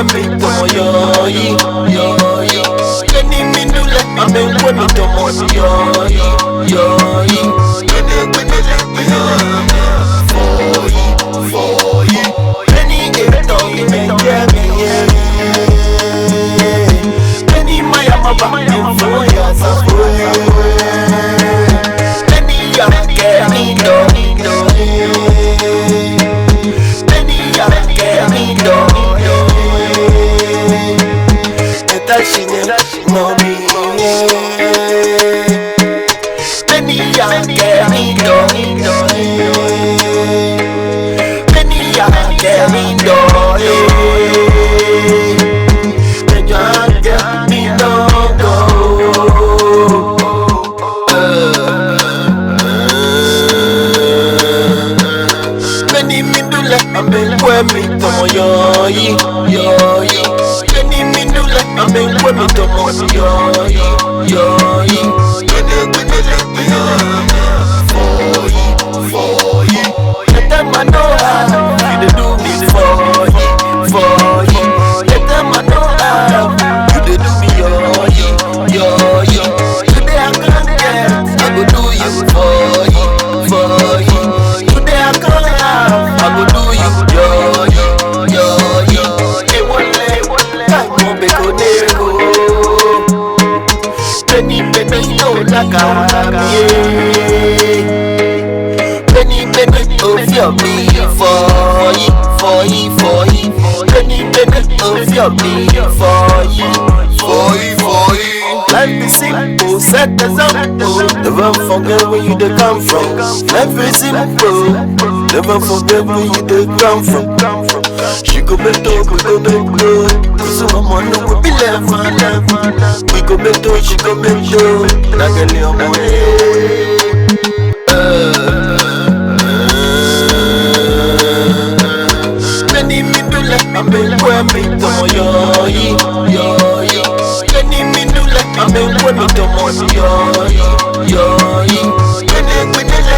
me tomo yo yi. Keni minule ame me tomo yo yi. FOOYI. Penny eto me me Penny maya maba FOOYI Penny ya me do. Penny ya me do. Eta shine mommy. Penny ya me do. Penny ya me do. Me tomo yo yi. Keni minule ame me tomo yo yi. FOOYI. Let them know how you dey do me FOOYI. Let them know how you dey do me yo yi. Today I can't get, I go do you FOOYI. Today I can't have, I go do you yo yi. Penny no lakami. Penny of your me FOOYI. Penny of your me FOOYI. Life is simple, set the example. Never forget where you dey come from. Life is simple, never forget where you dey come from. She go beto, we go beto. Kusum no go be left. We go beto, she go beto. Nageli omo. Penny minule ame me tomo yo yi. Penny minule ame me tomo yo yi. Penny minule